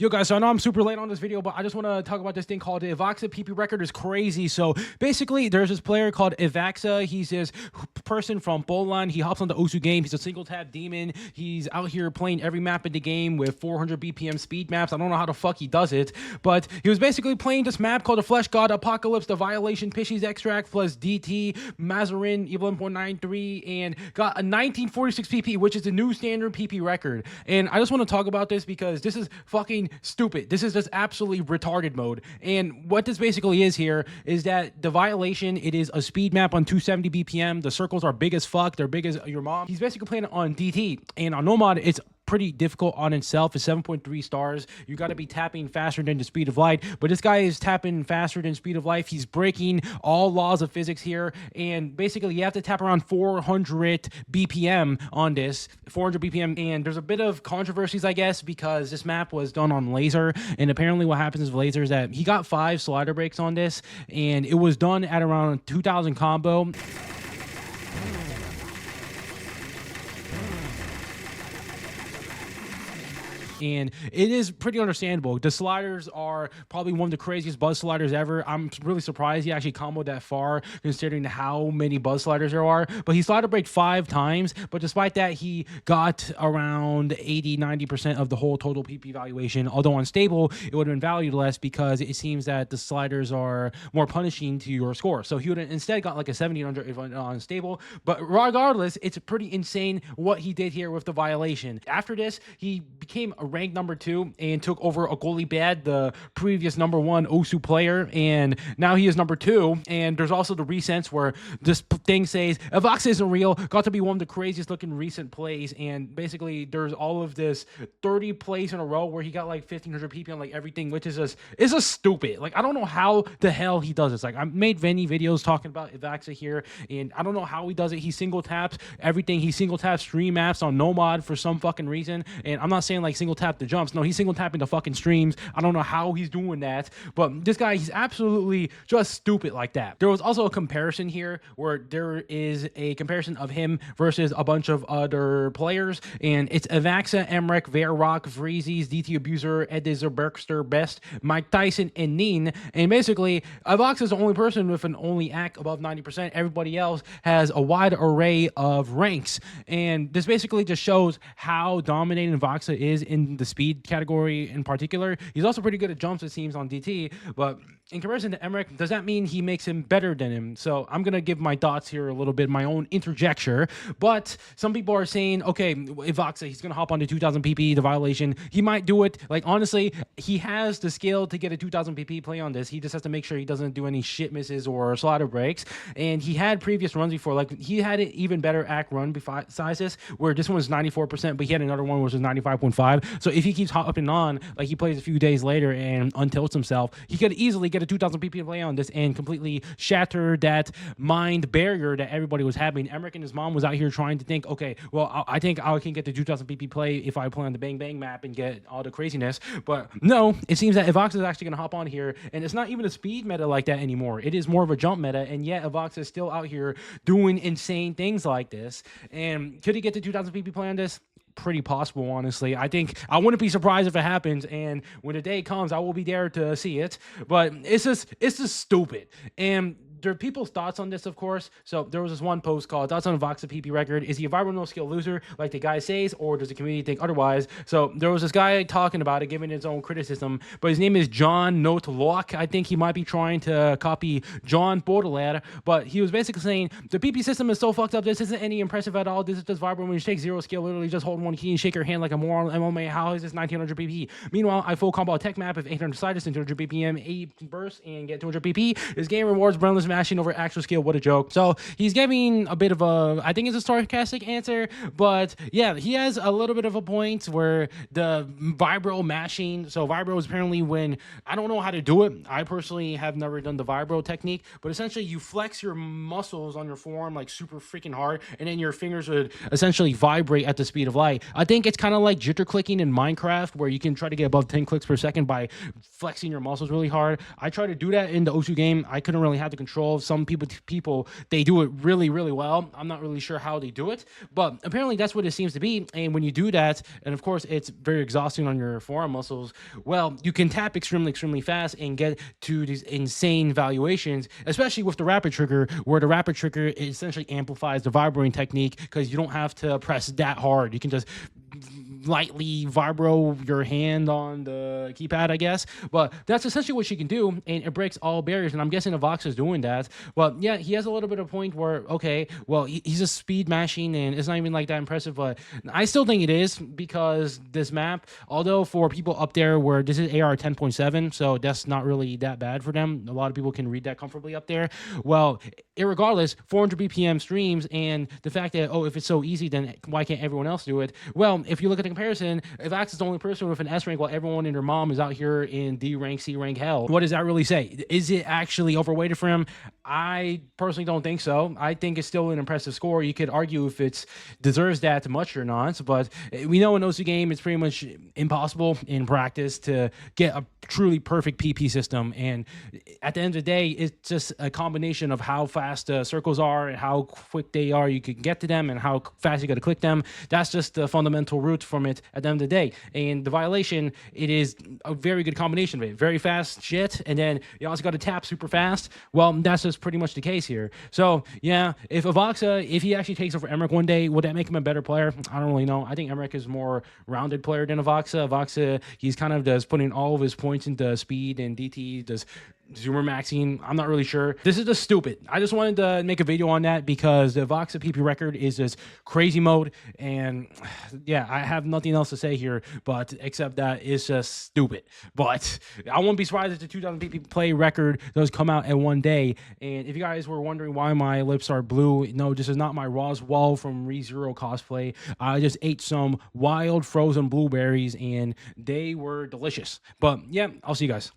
Yo guys, so I know I'm super late on this video, but I just want to talk about this thing called the Ivaxa PP record is crazy. So basically, there's this player called Ivaxa. He's this person from Poland. He hops on the Osu game. He's a single tap demon. He's out here playing every map in the game with 400 BPM speed maps. I don't know how the fuck he does it, but he was basically playing this map called the Flesh God Apocalypse, the Violation, Pishes Extract plus DT, Mazarin, Evil 1.93, and got a 1946 PP, which is the new standard PP record. And I just want to talk about this because this is fucking stupid. This is just absolutely retarded mode. And what this basically is here is that the Violation, it is a speed map on 270 BPM. The circles are big as fuck. They're big as your mom. He's basically playing it on DT. And on Nomad, it's pretty difficult on itself. It's 7.3 stars. You got to be tapping faster than the speed of light, but this guy is tapping faster than speed of light. He's breaking all laws of physics here, and basically you have to tap around 400 BPM on this, 400 BPM, and there's a bit of controversies, I guess, because this map was done on laser, and apparently what happens with laser is that he got 5 slider breaks on this, and it was done at around 2,000 combo. And it is pretty understandable. The sliders are probably one of the craziest buzz sliders ever. I'm really surprised he actually comboed that far considering how many buzz sliders there are. But he slider break 5 times, but despite that, he got around 80-90% of the whole total PP valuation. Although unstable, it would have been valued less because it seems that the sliders are more punishing to your score. So he would have instead got like a 1700 if unstable. But regardless, it's pretty insane what he did here with the Violation. After this, he became a ranked number 2 and took over a goalie bad, the previous number 1 Osu player, and now he is number 2. And there's also the recents where this thing says Ivaxa isn't real, got to be one of the craziest looking recent plays, and basically there's all of this 30 plays in a row where he got like 1500 PP on like everything, which is just stupid. Like, I don't know how the hell he does this. Like, I made many videos talking about Ivaxa here, and I don't know how he does it. He single taps everything. He single taps stream maps on Nomad for some fucking reason, and I'm not saying like single tap the jumps. No, he's single tapping the fucking streams. I don't know how he's doing that, but this guy, he's absolutely just stupid like that. There was also a comparison here where there is a comparison of him versus a bunch of other players, and it's Ivaxa, Emmerich, Verrock, Vreezes, DT Abuser, Edizer, Berkster, Best, Mike Tyson, and Neen. And basically, Ivaxa is the only person with an only act above 90%. Everybody else has a wide array of ranks, and this basically just shows how dominating Ivaxa is in the speed category in particular. He's also pretty good at jumps, it seems, on DT, but in comparison to Emmerich, does that mean he makes him better than him? So I'm going to give my thoughts here a little bit, my own interjecture, but some people are saying, okay, Ivaxa, he's going to hop on the 2000 PP, the Violation. He might do it. Like, honestly, he has the skill to get a 2000 PP play on this. He just has to make sure he doesn't do any shit misses or slider breaks, and he had previous runs before. Like, he had an even better act run besides this, where this one was 94%, but he had another one which was 95.5. So if he keeps hopping on, like he plays a few days later and untilts himself, he could easily get a 2000 PP play on this and completely shatter that mind barrier that everybody was having. Emmerich and his mom was out here trying to think, okay, well, I think I can get the 2000 PP play if I play on the Bang Bang map and get all the craziness. But no, it seems that Ivaxa is actually going to hop on here, and it's not even a speed meta like that anymore. It is more of a jump meta, and yet Ivaxa is still out here doing insane things like this. And could he get the 2000 PP play on this? Pretty possible, honestly. I think I wouldn't be surprised if it happens, and when the day comes, I will be there to see it. But it's just stupid. And there are people's thoughts on this, of course. So there was this one post called "Thoughts on Ivaxa PP record. Is he a Vibro no skill loser like the guy says, or does the community think otherwise?" So there was this guy talking about it, giving his own criticism, but his name is John Notelock. I think he might be trying to copy John Baudelaire, but he was basically saying the PP system is so fucked up. This isn't any impressive at all. This is just Vibro when you take 0 skill, literally just hold one key and shake your hand like a moron MMA. How is this 1900 PP? Meanwhile, I full combo a tech map of 800 sliders and 200 BPM, 8 bursts, and get 200 PP. This game rewards brainless mashing over actual skill. What a joke. So he's giving a bit of a, I think it's a sarcastic answer, but yeah, he has a little bit of a point where the Vibro mashing, so Vibro is apparently when, I don't know how to do it. I personally have never done the Vibro technique, but essentially you flex your muscles on your forearm like super freaking hard, and then your fingers would essentially vibrate at the speed of light. I think it's kind of like jitter clicking in Minecraft, where you can try to get above 10 clicks per second by flexing your muscles really hard. I tried to do that in the Osu game. I couldn't really have the control control. Some people they do it really, really well. I'm not really sure how they do it, but apparently that's what it seems to be. And when you do that, and of course it's very exhausting on your forearm muscles, well, you can tap extremely, extremely fast and get to these insane valuations, especially with the rapid trigger, where the rapid trigger essentially amplifies the vibrating technique because you don't have to press that hard. You can just lightly vibro your hand on the keypad, I guess. But that's essentially what she can do, and it breaks all barriers. And I'm guessing Ivaxa is doing that. But yeah, he has a little bit of a point where, okay, well, he's a speed machine, and it's not even like that impressive. But I still think it is, because this map, although for people up there where this is AR 10.7, so that's not really that bad for them. A lot of people can read that comfortably up there. Well, irregardless, 400 BPM streams, and the fact that, oh, if it's so easy, then why can't everyone else do it? Well, if you look at the comparison, Ivaxa is the only person with an S rank while everyone and their mom is out here in D rank, C rank hell. What does that really say? Is it actually overweighted for him? I personally don't think so. I think it's still an impressive score. You could argue if it deserves that much or not, but we know in OC game it's pretty much impossible in practice to get a truly perfect PP system. And at the end of the day, it's just a combination of how fast the circles are and how quick they are. You can get to them and how fast you got to click them. That's just the fundamental root from it at the end of the day. And the violation, it is a very good combination of it. Very fast shit, and then you also got to tap super fast. Well, that's just pretty much the case here. So yeah, if Ivaxa, if he actually takes over Emmerich one day, would that make him a better player? I don't really know. I think Emmerich is a more rounded player than Ivaxa. Ivaxa, he's kind of just putting all of his points into speed, and DT does zoomer maxing. I'm not really sure. This is just stupid. I just wanted to make a video on that because the Ivaxa PP record is just crazy mode, and yeah, I have nothing else to say here, but except that it's just stupid. But I won't be surprised if the 2000 PP play record does come out in one day. And if you guys were wondering why my lips are blue, no, this is not my Roswell from ReZero cosplay. I just ate some wild frozen blueberries and they were delicious. But yeah, I'll see you guys.